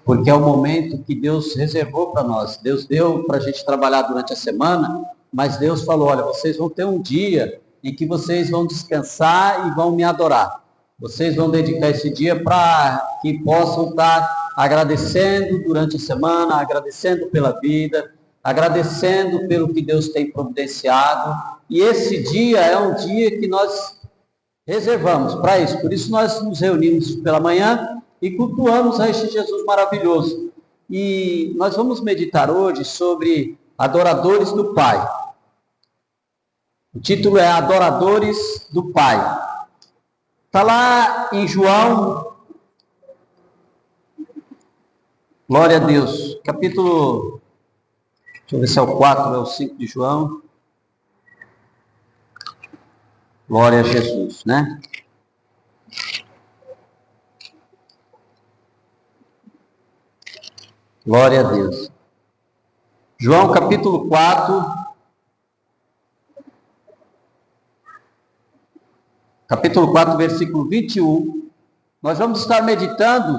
porque é o momento que Deus reservou para nós. Deus deu para a gente trabalhar durante a semana, mas Deus falou, olha, vocês vão ter um dia em que vocês vão descansar e vão me adorar. Vocês vão dedicar esse dia para que possam estar agradecendo durante a semana, agradecendo pela vida, agradecendo pelo que Deus tem providenciado. E esse dia é um dia que nós reservamos para isso. Por isso nós nos reunimos pela manhã e cultuamos a este Jesus maravilhoso. E nós vamos meditar hoje sobre adoradores do Pai. O título é Adoradores do Pai. Está lá em João, glória a Deus, capítulo, deixa eu ver se é o 4 ou é o 5 de João. Glória a Jesus, né? Glória a Deus. João capítulo 4, versículo 21, nós vamos estar meditando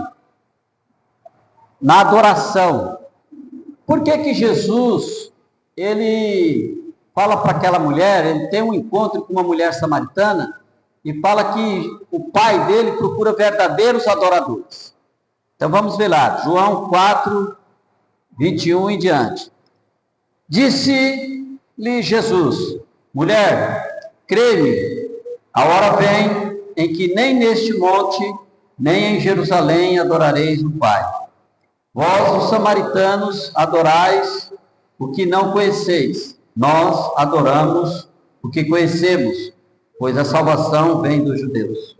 na adoração. Por que Jesus, ele fala para aquela mulher, ele tem um encontro com uma mulher samaritana e fala que o pai dele procura verdadeiros adoradores. Então vamos ver lá, João 4, 21 e diante. Disse-lhe Jesus, mulher, crê-me, a hora vem em que nem neste monte, nem em Jerusalém adorareis o Pai. Vós, os samaritanos, adorais o que não conheceis. Nós adoramos o que conhecemos, pois a salvação vem dos judeus.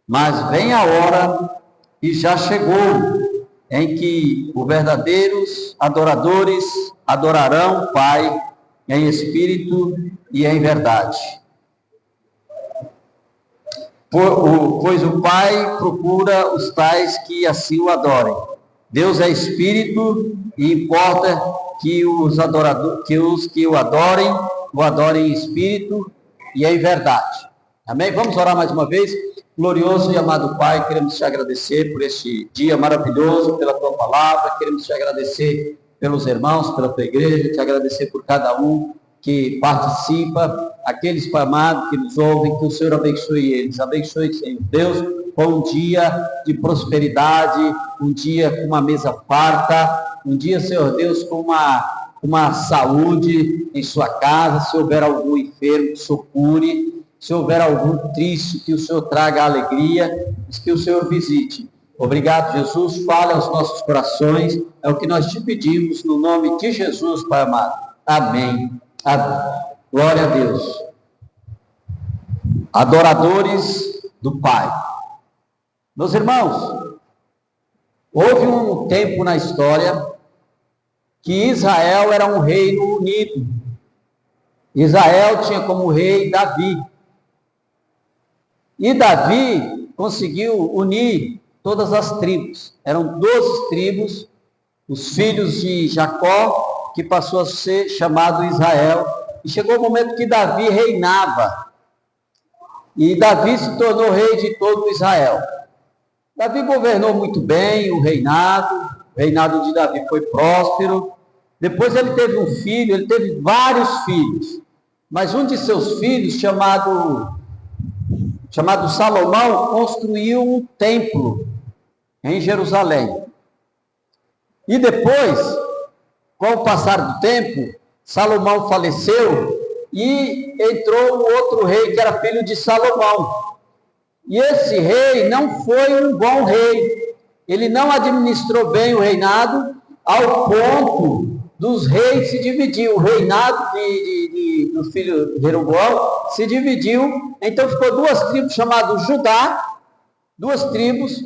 Mas vem a hora, e já chegou, em que os verdadeiros adoradores adorarão o Pai em espírito e em verdade. Pois o Pai procura os tais que assim o adorem. Deus é espírito e importa que os que o adorem em espírito e em verdade. Amém? Vamos orar mais uma vez. Glorioso e amado Pai, queremos te agradecer por este dia maravilhoso, pela tua palavra, queremos te agradecer pelos irmãos, pela tua igreja, te agradecer por cada um que participa, aqueles, Pai amado, que nos ouvem, que o Senhor abençoe eles. Abençoe, Senhor Deus, com um dia de prosperidade, um dia com uma mesa farta, um dia, Senhor Deus, com uma saúde em sua casa. Se houver algum enfermo, que o Senhor cure. Se houver algum triste, que o Senhor traga alegria, que o Senhor visite. Obrigado, Jesus, fale aos nossos corações, é o que nós te pedimos, no nome de Jesus, Pai amado. Amém. Glória a Deus. Adoradores do Pai. Meus irmãos, houve um tempo na história que Israel era um reino unido. Israel tinha como rei Davi. E Davi conseguiu unir todas as tribos. Eram 12 tribos, os filhos de Jacó, que passou a ser chamado Israel. E chegou o momento que Davi reinava. E Davi se tornou rei de todo Israel. Davi governou muito bem o reinado de Davi foi próspero. Depois ele teve um filho, ele teve vários filhos. Mas um de seus filhos, chamado Salomão, construiu um templo em Jerusalém. E depois, com o passar do tempo, Salomão faleceu e entrou um outro rei que era filho de Salomão. E esse rei não foi um bom rei. Ele não administrou bem o reinado, ao ponto dos reis se dividir. O reinado do filho de Jeroboão se dividiu. Então ficou duas tribos chamadas Judá, duas tribos,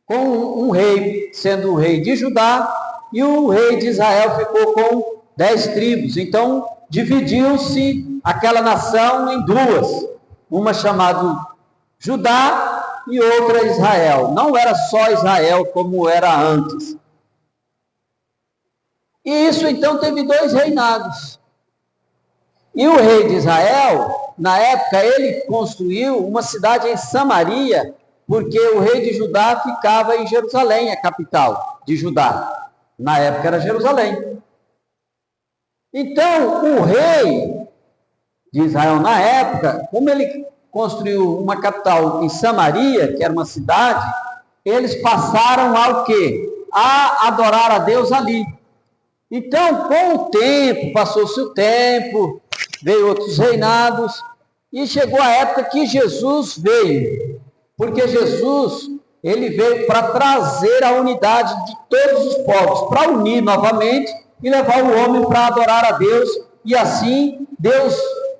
com um rei sendo o rei de Judá, e o rei de Israel ficou com 10 tribos. Então dividiu-se aquela nação em duas, uma chamada Judá e outra Israel. Não era só Israel como era antes. E isso então teve 2 reinados. E o rei de Israel, na época, ele construiu uma cidade em Samaria, porque o rei de Judá ficava em Jerusalém, a capital. de Judá? Na época era Jerusalém. Então, o rei de Israel, na época, como ele construiu uma capital em Samaria, que era uma cidade, eles passaram ao quê? A adorar a Deus ali. Então, com o tempo, passou-se o tempo, veio outros reinados, e chegou a época que Jesus veio. Porque Jesus, ele veio para trazer a unidade de todos os povos, para unir novamente e levar o homem para adorar a Deus. E assim, Deus,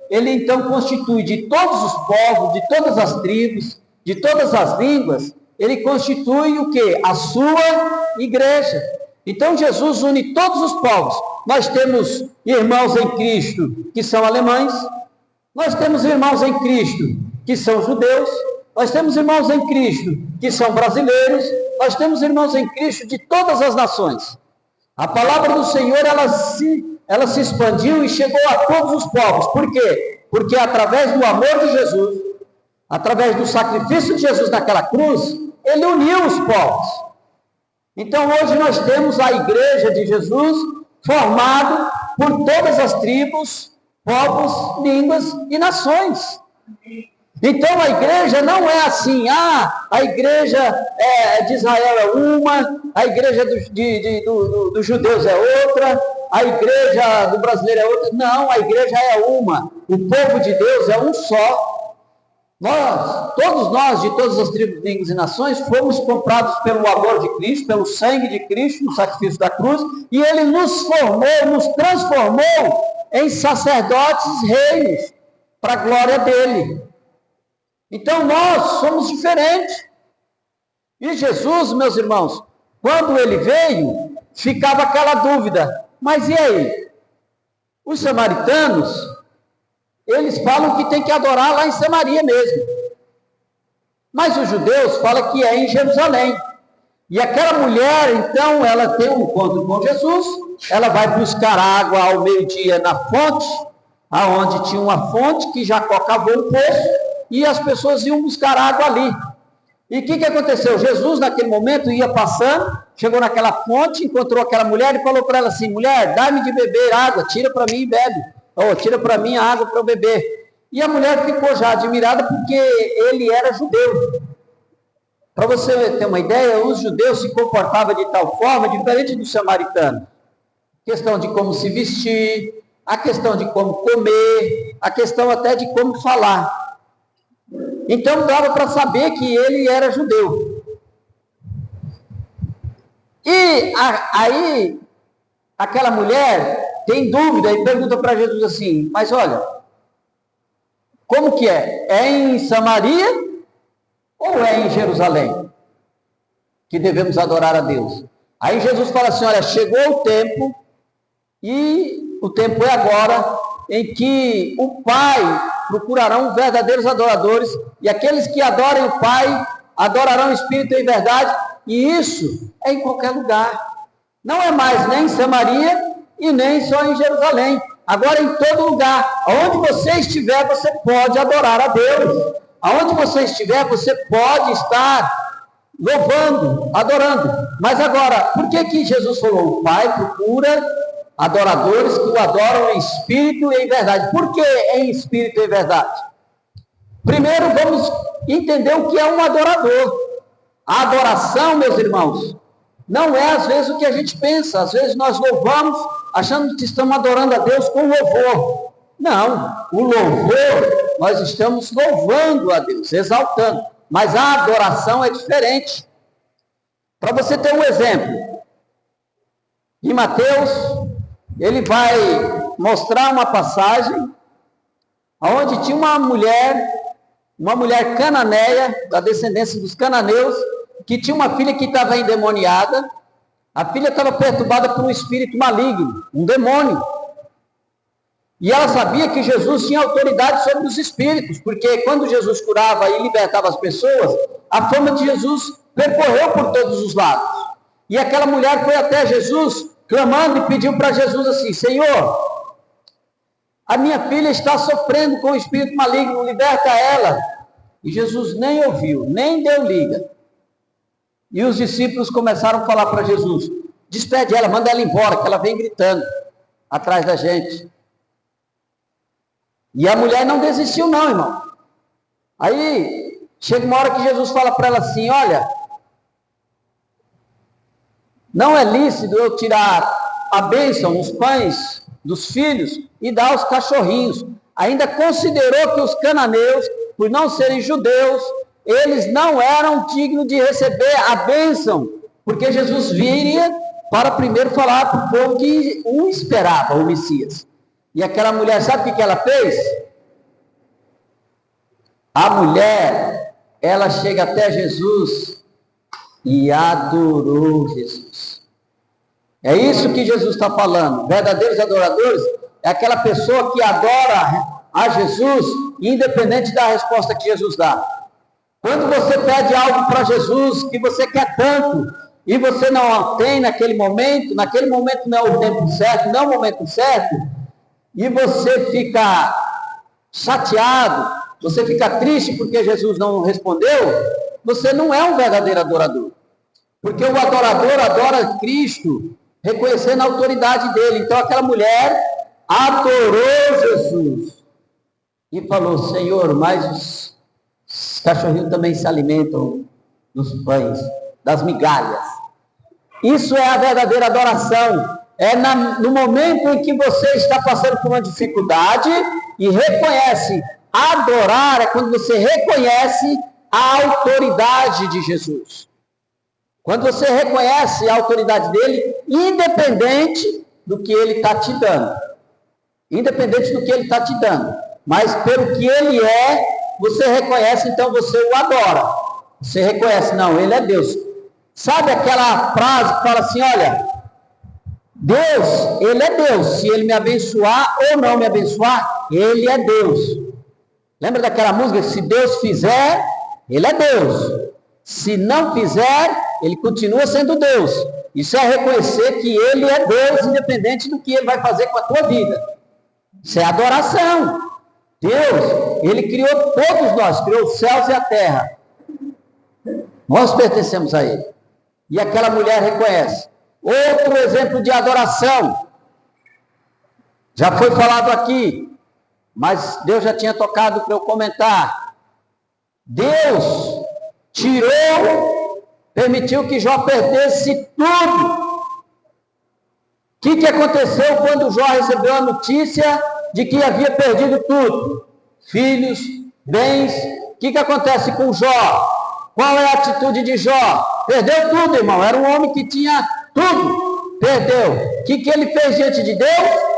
ele então constitui de todos os povos, de todas as tribos, de todas as línguas, ele constitui o quê? A sua igreja. Então Jesus une todos os povos. Nós temos irmãos em Cristo que são alemães, nós temos irmãos em Cristo que são judeus, nós temos irmãos em Cristo que são brasileiros, nós temos irmãos em Cristo de todas as nações. A palavra do Senhor, ela se expandiu e chegou a todos os povos. Por quê? Porque através do amor de Jesus, através do sacrifício de Jesus naquela cruz, ele uniu os povos. Então hoje nós temos a igreja de Jesus formada por todas as tribos, povos, línguas e nações. Então a igreja não é assim, a igreja de Israel é uma, a igreja dos judeus é outra, a igreja do brasileiro é outra. Não, a igreja é uma, o povo de Deus é um só. Todos nós, de todas as tribos, línguas e nações, fomos comprados pelo amor de Cristo, pelo sangue de Cristo, no sacrifício da cruz, e Ele nos formou, nos transformou em sacerdotes, reis, para a glória dEle. Então nós somos diferentes. E Jesus, meus irmãos, quando Ele veio, ficava aquela dúvida, mas e aí? Os samaritanos, eles falam que tem que adorar lá em Samaria mesmo. Mas os judeus falam que é em Jerusalém. E aquela mulher, então, ela tem um encontro com Jesus, ela vai buscar água ao meio-dia na fonte, aonde tinha uma fonte que Jacó cavou um poço, e as pessoas iam buscar água ali. E o que aconteceu? Jesus, naquele momento, ia passando, chegou naquela fonte, encontrou aquela mulher e falou para ela assim: mulher, dá-me de beber água, tira para mim e bebe. Tira para mim a água para eu beber. E a mulher ficou já admirada porque ele era judeu. Para você ter uma ideia, os judeus se comportavam de tal forma, diferente do samaritano. Questão de como se vestir, a questão de como comer, a questão até de como falar. Então dava para saber que ele era judeu. E aí, aquela mulher tem dúvida e pergunta para Jesus assim: mas olha, como que é? É em Samaria ou é em Jerusalém que devemos adorar a Deus? Aí Jesus fala assim: olha, chegou o tempo, e o tempo é agora, em que o Pai procurarão verdadeiros adoradores, e aqueles que adorem o Pai adorarão o Espírito em verdade, e isso é em qualquer lugar. Não é mais nem em Samaria e nem só em Jerusalém. Agora em todo lugar. Aonde você estiver, você pode adorar a Deus. Aonde você estiver, você pode estar louvando, adorando. Mas agora, por que Jesus falou? O Pai procura adoradores que o adoram em espírito e em verdade. Por que em espírito e em verdade? Primeiro vamos entender o que é um adorador. A adoração, meus irmãos, não é às vezes o que a gente pensa. Às vezes nós louvamos achando que estamos adorando a Deus com louvor. Não, o louvor, nós estamos louvando a Deus, exaltando. Mas a adoração é diferente. Para você ter um exemplo, em Mateus, ele vai mostrar uma passagem onde tinha uma mulher cananeia, da descendência dos cananeus, que tinha uma filha que estava endemoniada. A filha estava perturbada por um espírito maligno, um demônio. E ela sabia que Jesus tinha autoridade sobre os espíritos, porque quando Jesus curava e libertava as pessoas, a fama de Jesus percorreu por todos os lados. E aquela mulher foi até Jesus, clamando e pediu para Jesus assim: Senhor, a minha filha está sofrendo com o espírito maligno, liberta ela. E Jesus nem ouviu, nem deu liga. E os discípulos começaram a falar para Jesus: despede ela, manda ela embora, que ela vem gritando atrás da gente. E a mulher não desistiu não, irmão. Aí, chega uma hora que Jesus fala para ela assim: olha, não é lícito eu tirar a bênção nos pães dos filhos e dar aos cachorrinhos. Ainda considerou que os cananeus, por não serem judeus, eles não eram dignos de receber a bênção, porque Jesus viria para primeiro falar para o povo que o esperava, o Messias. E aquela mulher, sabe o que ela fez? A mulher, ela chega até Jesus e adorou Jesus. É isso que Jesus está falando. Verdadeiros adoradores é aquela pessoa que adora a Jesus, independente da resposta que Jesus dá. Quando você pede algo para Jesus que você quer tanto, e você não tem naquele momento não é o tempo certo, não é o momento certo, e você fica chateado, você fica triste porque Jesus não respondeu, você não é um verdadeiro adorador. Porque o adorador adora Cristo, reconhecendo a autoridade dele. Então aquela mulher adorou Jesus e falou: Senhor, mas os cachorrinhos também se alimentam dos pães, das migalhas. Isso é a verdadeira adoração. É no momento em que você está passando por uma dificuldade e reconhece. Adorar é quando você reconhece a autoridade de Jesus. Quando você reconhece a autoridade dele, independente do que ele está te dando. Independente do que ele está te dando. Mas pelo que ele é, você reconhece, então você o adora. Você reconhece, não, ele é Deus. Sabe aquela frase que fala assim, olha, Deus, ele é Deus. Se ele me abençoar ou não me abençoar, ele é Deus. Lembra daquela música? Se Deus fizer, ele é Deus. Se não fizer, ele continua sendo Deus. Isso é reconhecer que ele é Deus, independente do que ele vai fazer com a tua vida. Isso é adoração. Deus, ele criou todos nós, criou os céus e a terra. Nós pertencemos a ele. E aquela mulher reconhece. Outro exemplo de adoração. Já foi falado aqui, mas Deus já tinha tocado para eu comentar. Deus permitiu que Jó perdesse tudo. O que aconteceu quando Jó recebeu a notícia de que havia perdido tudo? Filhos, bens. O que acontece com Jó? Qual é a atitude de Jó? Perdeu tudo, irmão. Era um homem que tinha tudo. Perdeu. O que ele fez diante de Deus?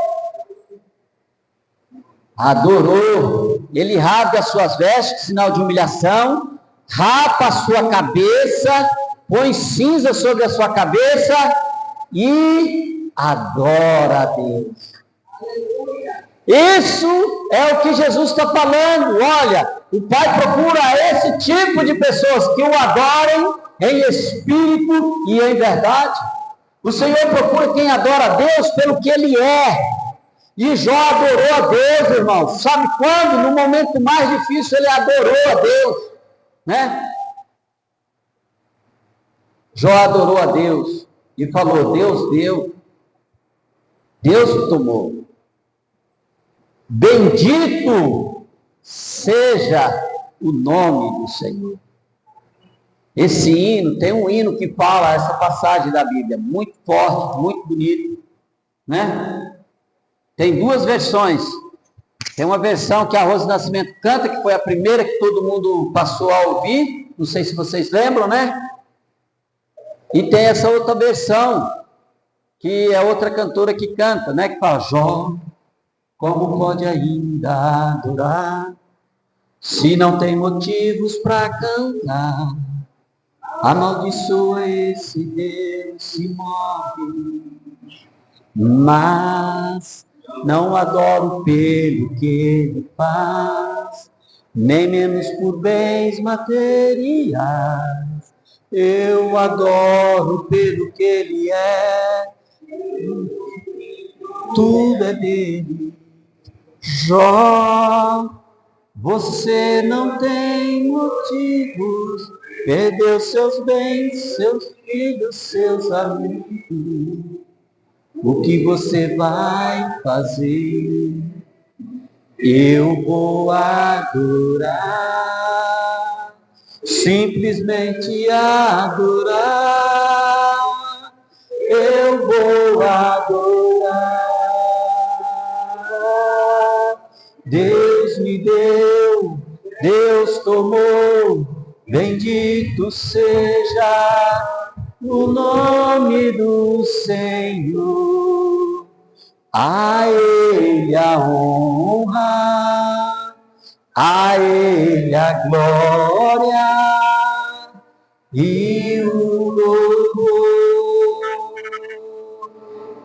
Adorou. Ele rasga as suas vestes, sinal de humilhação, rapa a sua cabeça, põe cinza sobre a sua cabeça e adora a Deus. Isso é o que Jesus está falando. Olha, o Pai procura esse tipo de pessoas que o adorem em espírito e em verdade. O Senhor procura quem adora a Deus pelo que Ele é. E Jó adorou a Deus, irmão. Sabe quando? No momento mais difícil ele adorou a Deus, né? Jó adorou a Deus e falou: Deus deu, Deus tomou. Bendito seja o nome do Senhor. Esse hino, tem um hino que fala essa passagem da Bíblia, muito forte, muito bonito, né? Tem duas versões. Tem uma versão que a Rose Nascimento canta, que foi a primeira que todo mundo passou a ouvir, não sei se vocês lembram, né? E tem essa outra versão, que é outra cantora que canta, né? Que fala: Jó, como pode ainda adorar, se não tem motivos para cantar? Amaldiçoa esse Deus, se morre, mas não adoro pelo que ele faz, nem menos por bens materiais. Eu adoro pelo que ele é, tudo é dele. Jó, você não tem motivos perdeu seus bens, seus filhos, seus amigos. O que você vai fazer? Eu vou adorar, simplesmente adorar. Eu vou adorar. Deus me deu, Deus tomou, bendito seja o nome do Senhor. A Ele a honra, a Ele a glória e o louvor.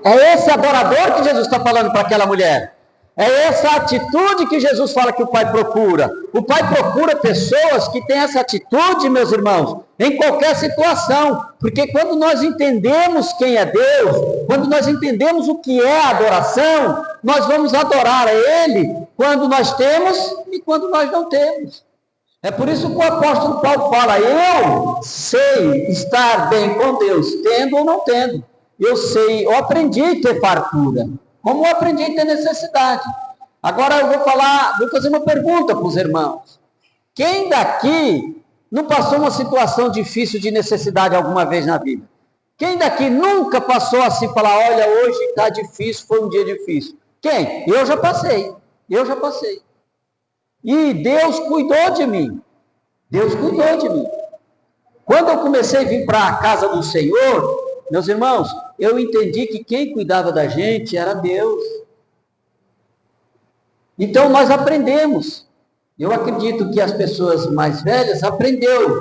É esse adorador que Jesus está falando para aquela mulher. É essa atitude que Jesus fala que o Pai procura. O Pai procura pessoas que têm essa atitude, meus irmãos, em qualquer situação. Porque quando nós entendemos quem é Deus, quando nós entendemos o que é adoração, nós vamos adorar a Ele quando nós temos e quando nós não temos. É por isso que o apóstolo Paulo fala: eu sei estar bem com Deus, tendo ou não tendo. Eu aprendi a ter fartura. Como eu aprendi a ter necessidade. Agora eu vou fazer uma pergunta para os irmãos. Quem daqui não passou uma situação difícil de necessidade alguma vez na vida? Quem daqui nunca passou assim, falar, olha, hoje está difícil, foi um dia difícil? Quem? Eu já passei. E Deus cuidou de mim. Quando eu comecei a vir para a casa do Senhor, meus irmãos, eu entendi que quem cuidava da gente era Deus. Então nós aprendemos. Eu acredito que as pessoas mais velhas aprenderam a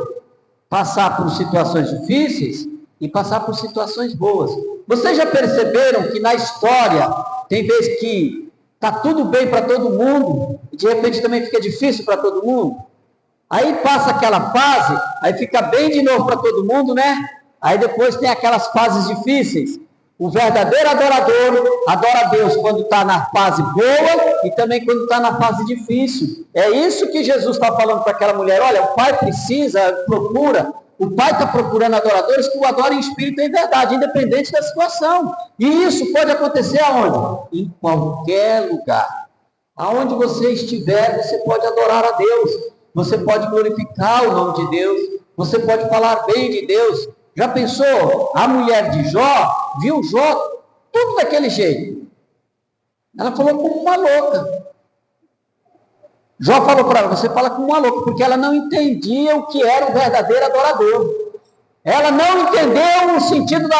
passar por situações difíceis e passar por situações boas. Vocês já perceberam que na história tem vezes que está tudo bem para todo mundo e de repente também fica difícil para todo mundo? Aí passa aquela fase, aí fica bem de novo para todo mundo, né? Aí depois tem aquelas fases difíceis. O verdadeiro adorador adora a Deus quando está na fase boa e também quando está na fase difícil. É isso que Jesus está falando para aquela mulher. Olha, o Pai o Pai está procurando adoradores que o adorem em espírito e em verdade, independente da situação. E isso pode acontecer aonde? Em qualquer lugar. Aonde você estiver, você pode adorar a Deus. Você pode glorificar o nome de Deus. Você pode falar bem de Deus. Já pensou? A mulher de Jó, viu Jó tudo daquele jeito. Ela falou como uma louca. Jó falou para ela, você fala como uma louca, porque ela não entendia o que era o verdadeiro adorador. Ela não entendeu o sentido da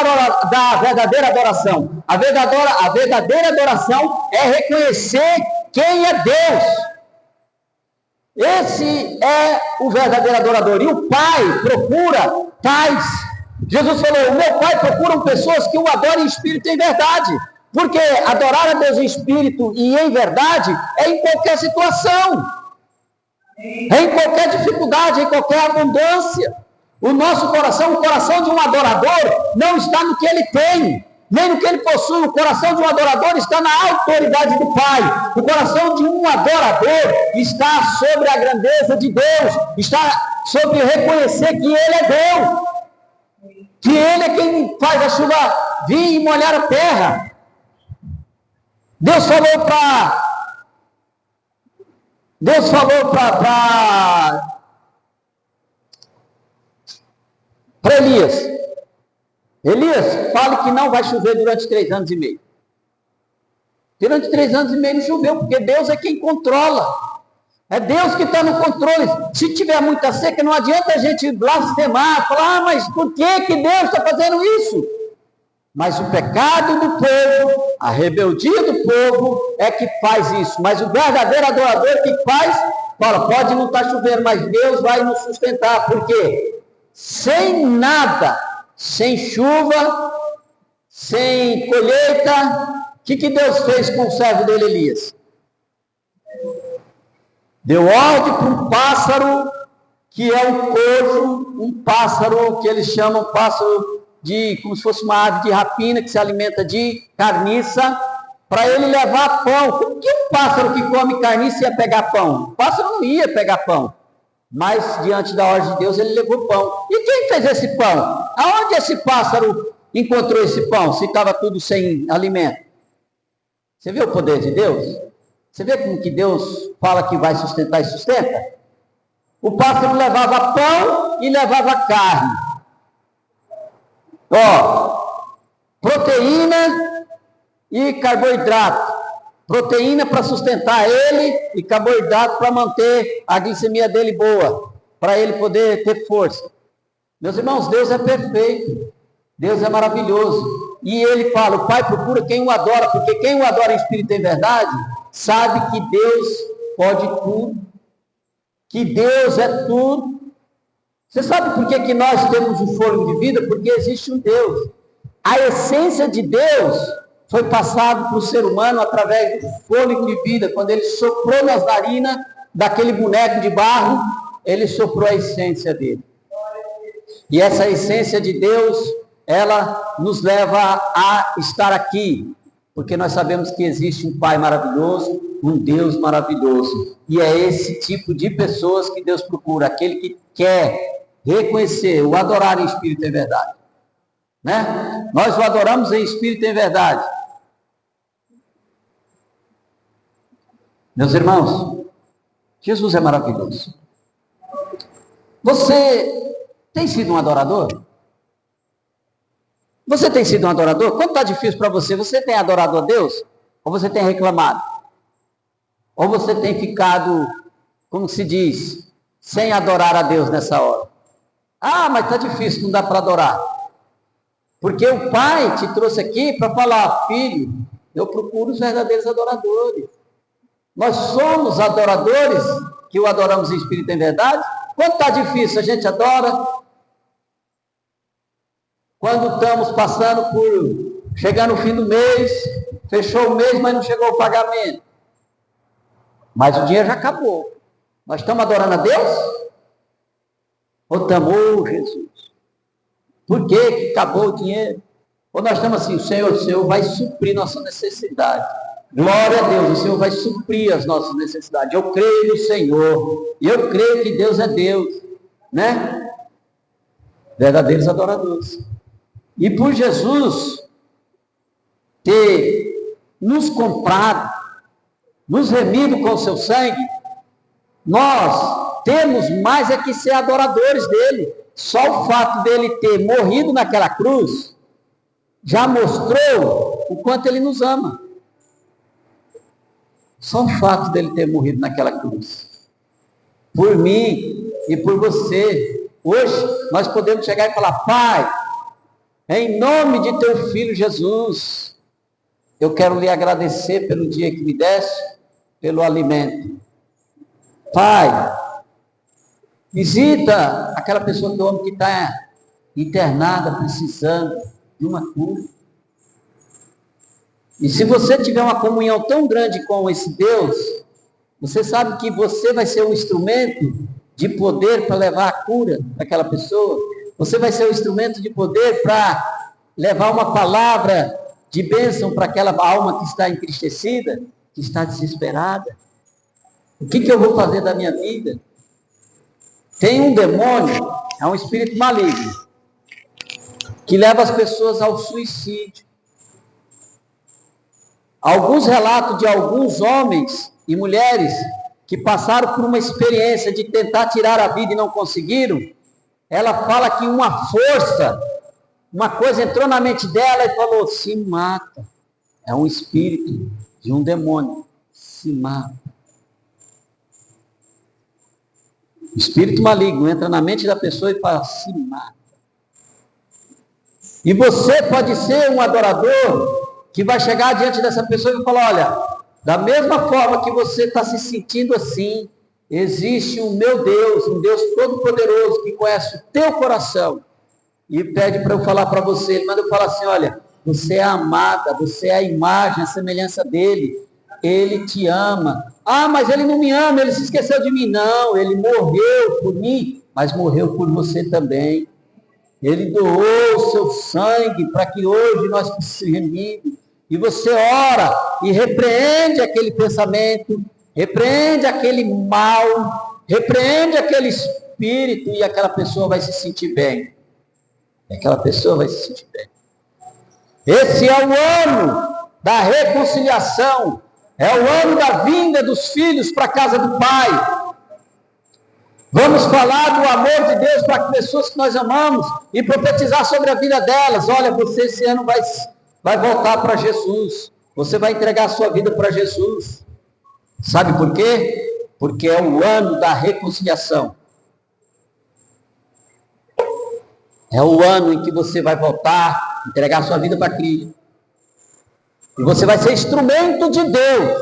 verdadeira adoração. A verdadeira adoração é reconhecer quem é Deus. Esse é o verdadeiro adorador. E o Pai procura tais. Jesus falou, o meu Pai procura pessoas que o adorem em espírito e em verdade. Porque adorar a Deus em espírito e em verdade é em qualquer situação. É em qualquer dificuldade, em qualquer abundância. O nosso coração, o coração de um adorador, não está no que ele tem, nem no que ele possui. O coração de um adorador está na autoridade do Pai. O coração de um adorador está sobre a grandeza de Deus, está sobre reconhecer que Ele é Deus, que Ele é quem faz a chuva vir e molhar a terra. Deus falou para Elias, Elias, fale que não vai chover durante 3 anos e meio. Durante 3 anos e meio não choveu, porque Deus é quem controla. É Deus que está no controle. Se tiver muita seca, não adianta a gente blasfemar, falar, mas por que Deus está fazendo isso? Mas o pecado do povo, a rebeldia do povo é que faz isso. Mas o verdadeiro adorador que faz, fala, pode não estar chovendo, mas Deus vai nos sustentar. Por quê? Sem nada, sem chuva, sem colheita, o que Deus fez com o servo dele, Elias? Deu ordem para um pássaro, que é um cojo, um pássaro que eles chamam pássaro como se fosse uma ave de rapina, que se alimenta de carniça, para ele levar pão. Por que um pássaro que come carniça ia pegar pão? O pássaro não ia pegar pão. mas diante da ordem de Deus ele levou pão. E quem fez esse pão? Aonde esse pássaro encontrou esse pão, se estava tudo sem alimento? Você vê o poder de Deus? Você vê como que Deus fala que vai sustentar e sustenta? O pássaro levava pão e levava carne. Proteína e carboidrato. Proteína para sustentar ele e carboidrato para manter a glicemia dele boa, para ele poder ter força. Meus irmãos, Deus é perfeito, Deus é maravilhoso. E ele fala, o Pai procura quem o adora, porque quem o adora em espírito e em verdade, sabe que Deus pode tudo, que Deus é tudo. Você sabe por que nós temos o fôlego de vida? Porque existe um Deus. A essência de Deus foi passado para o ser humano através do fôlego de vida. Quando ele soprou nas narinas daquele boneco de barro, ele soprou a essência dele. E essa essência de Deus, ela nos leva a estar aqui, porque nós sabemos que existe um Pai maravilhoso, um Deus maravilhoso. E é esse tipo de pessoas que Deus procura, aquele que quer reconhecer, o adorar em espírito e em verdade. Né? Nós o adoramos em espírito e em verdade. Meus irmãos, Jesus é maravilhoso. Você tem sido um adorador? Você tem sido um adorador? Quando está difícil para você, você tem adorado a Deus? Ou você tem reclamado? Ou você tem ficado, como se diz, sem adorar a Deus nessa hora? Ah, mas está difícil, não dá para adorar. Porque o Pai te trouxe aqui para falar, filho, eu procuro os verdadeiros adoradores. Nós somos adoradores, que o adoramos em espírito e em verdade. Quando está difícil, a gente adora. Quando estamos passando por, chegar no fim do mês, fechou o mês, mas não chegou o pagamento. Mas o dinheiro já acabou. Nós estamos adorando a Deus? Ou estamos, Jesus? Por que acabou o dinheiro? Ou nós estamos assim, o Senhor vai suprir nossa necessidade. Glória a Deus, o Senhor vai suprir as nossas necessidades. Eu creio no Senhor. E eu creio que Deus é Deus. Né? Verdadeiros adoradores. E por Jesus ter nos comprado, nos remido com o seu sangue, nós temos mais é que ser adoradores dele. Só o fato dele ter morrido naquela cruz já mostrou o quanto ele nos ama. Só o fato dele ter morrido naquela cruz. Por mim e por você. Hoje nós podemos chegar e falar, Pai, em nome de teu Filho Jesus, eu quero lhe agradecer pelo dia que me deste, pelo alimento. Pai, visita aquela pessoa que eu amo que está internada, precisando de uma cura. E se você tiver uma comunhão tão grande com esse Deus, você sabe que você vai ser um instrumento de poder para levar a cura daquela pessoa. Você vai ser um instrumento de poder para levar uma palavra de bênção para aquela alma que está entristecida, que está desesperada. O que eu vou fazer da minha vida? Tem um demônio, é um espírito maligno, que leva as pessoas ao suicídio. Alguns relatos de alguns homens e mulheres que passaram por uma experiência de tentar tirar a vida e não conseguiram, ela fala que uma força, uma coisa entrou na mente dela e falou, se mata. É um espírito de um demônio, se mata. O espírito maligno entra na mente da pessoa e fala, se mata. E você pode ser um adorador que vai chegar diante dessa pessoa e vai falar, olha, da mesma forma que você está se sentindo assim, existe um meu Deus, um Deus todo-poderoso que conhece o teu coração e pede para eu falar para você. Ele manda eu falar assim, olha, você é amada, você é a imagem, a semelhança dele, ele te ama. Ah, mas ele não me ama, ele se esqueceu de mim. Não, ele morreu por mim, mas morreu por você também. Ele doou o seu sangue para que hoje nós fossemos remidos. E você ora e repreende aquele pensamento, repreende aquele mal repreende aquele espírito e aquela pessoa vai se sentir bem. Aquela pessoa vai se sentir bem. Esse é o ano da reconciliação. É o ano da vinda dos filhos para a casa do Pai. Vamos falar do amor de Deus para as pessoas que nós amamos e profetizar sobre a vida delas. Olha, você esse ano vai voltar para Jesus. Você vai entregar a sua vida para Jesus. Sabe por quê? Porque é o ano da reconciliação. É o ano em que você vai voltar, entregar a sua vida para Cristo. E você vai ser instrumento de Deus.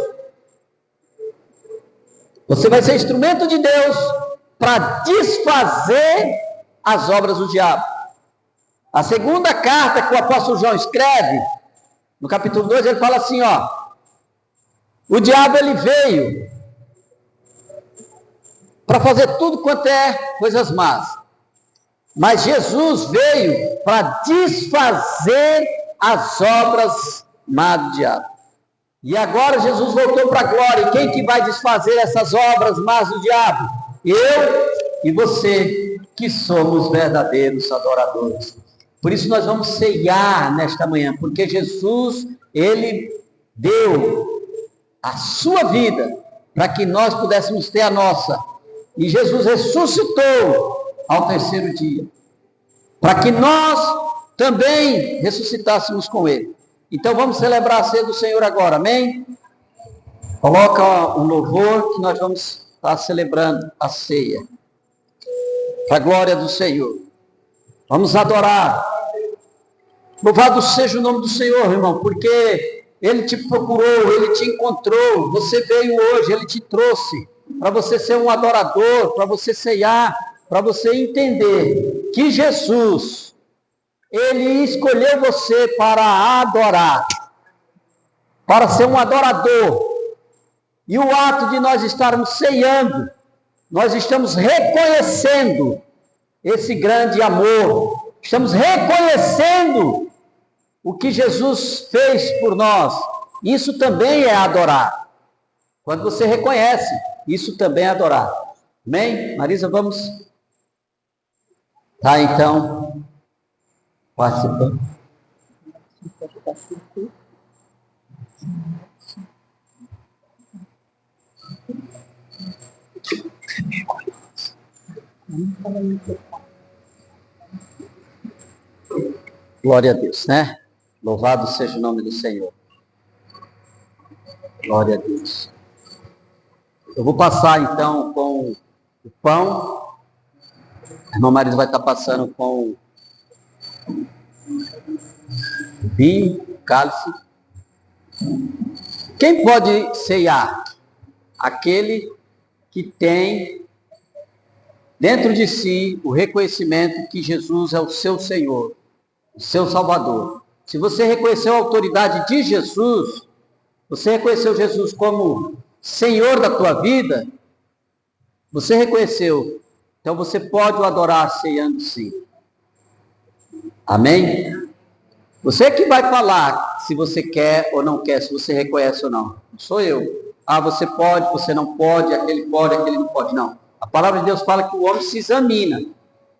Você vai ser instrumento de Deus para desfazer as obras do diabo. A segunda carta que o apóstolo João escreve, no capítulo 2, ele fala assim, ó. O diabo, ele veio para fazer tudo quanto é coisas más. Mas Jesus veio para desfazer as obras más do diabo. E agora Jesus voltou para a glória. E quem que vai desfazer essas obras más do diabo? Eu e você, que somos verdadeiros adoradores. Por isso nós vamos ceiar nesta manhã, porque Jesus, ele deu a sua vida para que nós pudéssemos ter a nossa. E Jesus ressuscitou ao terceiro dia, para que nós também ressuscitássemos com ele. Então vamos celebrar a ceia do Senhor agora, amém? Coloca um louvor que nós vamos estar celebrando a ceia, para a glória do Senhor. Vamos adorar. Louvado seja o nome do Senhor, irmão, porque ele te procurou, ele te encontrou, você veio hoje, ele te trouxe, para você ser um adorador, para você ceiar, para você entender que Jesus, ele escolheu você para adorar, para ser um adorador. E o ato de nós estarmos ceando, nós estamos reconhecendo esse grande amor, estamos reconhecendo o que Jesus fez por nós. Isso também é adorar. Quando você reconhece, isso também é adorar. Amém? Marisa, vamos? Tá, então, participando. Glória a Deus, né? Louvado seja o nome do Senhor. Glória a Deus. Eu vou passar então com o pão. A irmã Marisa vai estar passando com o vinho, o cálice. Quem pode ceiar? Aquele que tem dentro de si o reconhecimento que Jesus é o seu Senhor, o seu Salvador. Se você reconheceu a autoridade de Jesus, você reconheceu Jesus como Senhor da tua vida, você reconheceu, então você pode o adorar ceiando sim. Amém? Você que vai falar se você quer ou não quer, se você reconhece ou não. Não sou eu. Ah, você pode, você não pode, aquele não pode. Não. A palavra de Deus fala que o homem se examina.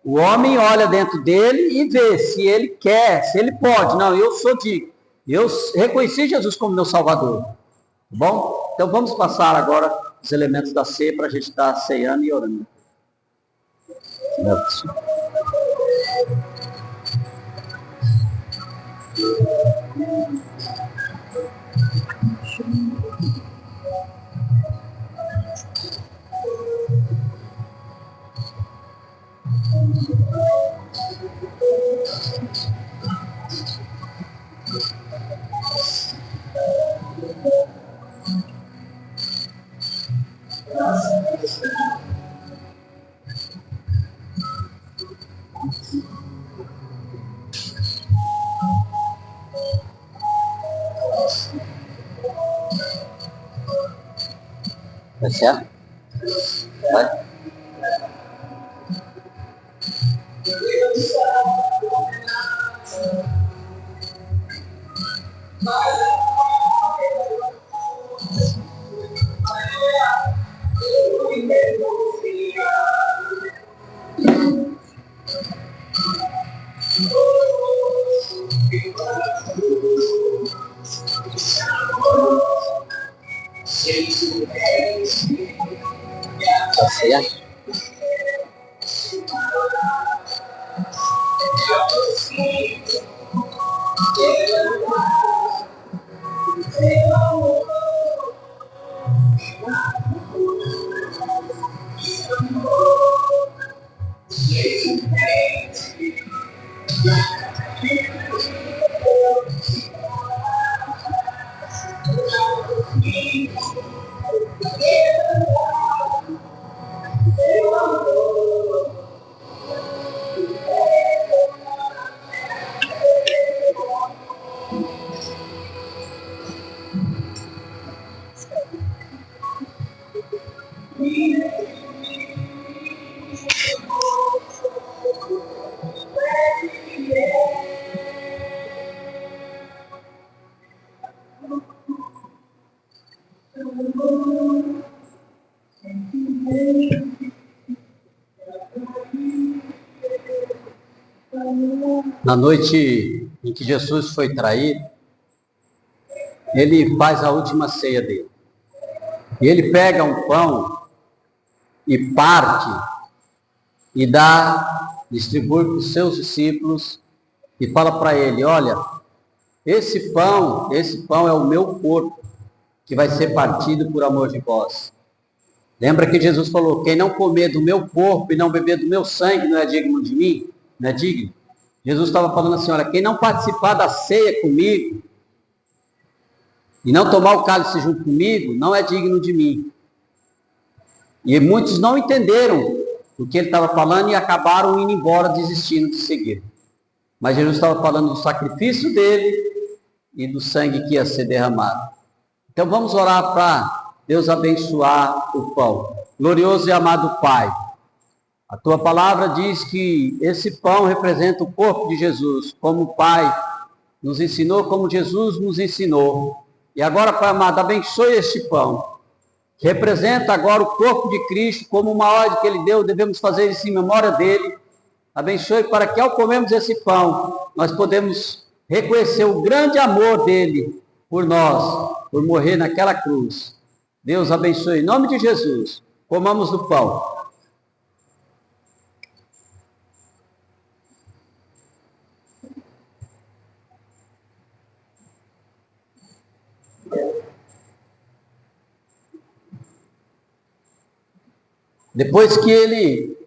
O homem olha dentro dele e vê se ele quer, se ele pode. Não, eu reconheci Jesus como meu Salvador. Tá bom? Então vamos passar agora os elementos da ceia para a gente estar ceando e orando. Vai certo? Vai. Na noite em que Jesus foi traído, ele faz a última ceia dele. E ele pega um pão e parte e distribui para os seus discípulos e fala para ele: olha, esse pão é o meu corpo, que vai ser partido por amor de vós. Lembra que Jesus falou: quem não comer do meu corpo e não beber do meu sangue não é digno de mim? Não é digno? Jesus estava falando assim: olha, quem não participar da ceia comigo e não tomar o cálice junto comigo, não é digno de mim. E muitos não entenderam o que ele estava falando e acabaram indo embora, desistindo de seguir. Mas Jesus estava falando do sacrifício dele e do sangue que ia ser derramado. Então vamos orar para Deus abençoar o pão. Glorioso e amado Pai, a tua palavra diz que esse pão representa o corpo de Jesus, como o Pai nos ensinou, como Jesus nos ensinou. E agora, Pai amado, abençoe este pão, que representa agora o corpo de Cristo, como uma ordem que Ele deu, devemos fazer isso em memória dEle. Abençoe para que ao comermos esse pão, nós podemos reconhecer o grande amor dEle por nós, por morrer naquela cruz. Deus abençoe em nome de Jesus. Comamos do pão. Depois que ele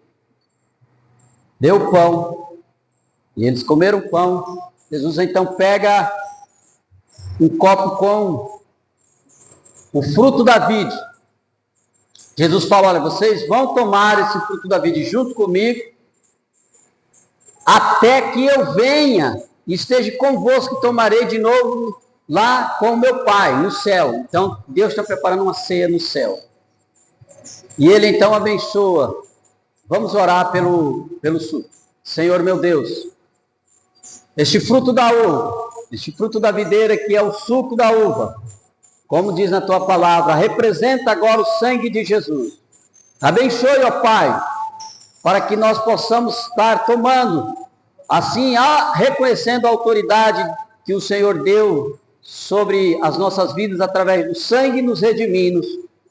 deu o pão, e eles comeram o pão, Jesus então pega um copo com o fruto da vide. Jesus fala: olha, vocês vão tomar esse fruto da vide junto comigo, até que eu venha e esteja convosco, e tomarei de novo lá com o meu Pai, no céu. Então, Deus está preparando uma ceia no céu. E ele então abençoa. Vamos orar pelo suco. Senhor meu Deus, este fruto da uva, este fruto da videira que é o suco da uva, como diz na tua palavra, representa agora o sangue de Jesus. Abençoe, ó Pai, para que nós possamos estar tomando, assim, reconhecendo a autoridade que o Senhor deu sobre as nossas vidas através do sangue, nos redimindo.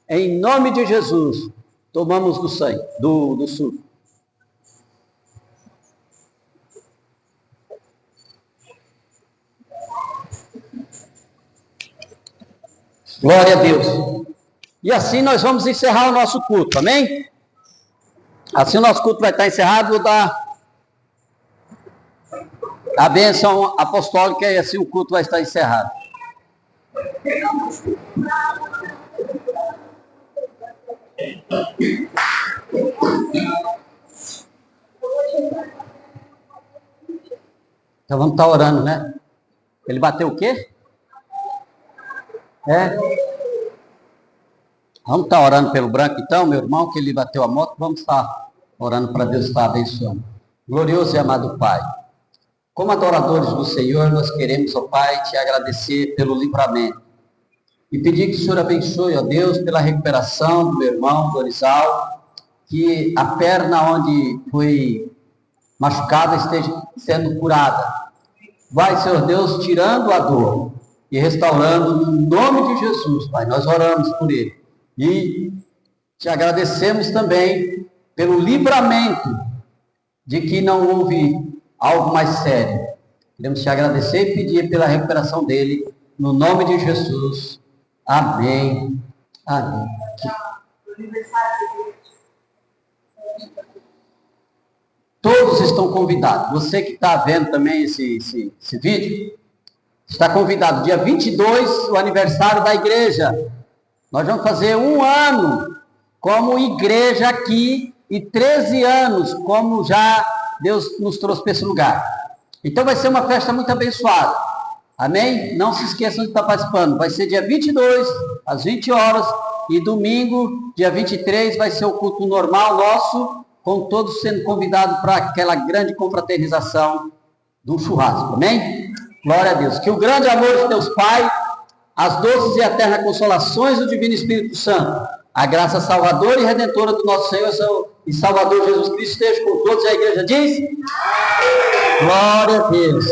Em nome de Jesus, tomamos do sangue, do suco. Glória a Deus. E assim nós vamos encerrar o nosso culto, amém? Assim o nosso culto vai estar encerrado. Vou dar a bênção apostólica e assim o culto vai estar encerrado. Então vamos estar orando, né? Ele bateu o quê? Vamos estar orando pelo branco então, meu irmão, que ele bateu a moto. Vamos estar orando para Deus estar abençoando. Glorioso e amado Pai, como adoradores do Senhor, nós queremos, ó Pai, te agradecer pelo livramento e pedir que o Senhor abençoe, ó Deus, pela recuperação do meu irmão Dorizal, que a perna onde foi machucada esteja sendo curada. Vai, Senhor Deus, tirando a dor e restaurando no nome de Jesus, Pai. Nós oramos por ele e te agradecemos também pelo livramento de que não houve algo mais sério. Queremos te agradecer e pedir pela recuperação dele, no nome de Jesus. Amém. Amém. Todos estão convidados. Você que está vendo também esse vídeo, está convidado. Dia 22, o aniversário da igreja. Nós vamos fazer 1 ano como igreja aqui e 13 anos como já Deus nos trouxe para esse lugar. Então vai ser uma festa muito abençoada. Amém? Não se esqueçam de estar participando. Vai ser dia 22, às 20 horas. E domingo, dia 23, vai ser o culto normal nosso, com todos sendo convidados para aquela grande confraternização do churrasco. Amém? Glória a Deus. Que o grande amor de Deus Pai, as doces e eternas consolações do Divino Espírito Santo, a graça salvadora e redentora do nosso Senhor e Salvador Jesus Cristo esteja com todos. E a igreja diz: glória a Deus.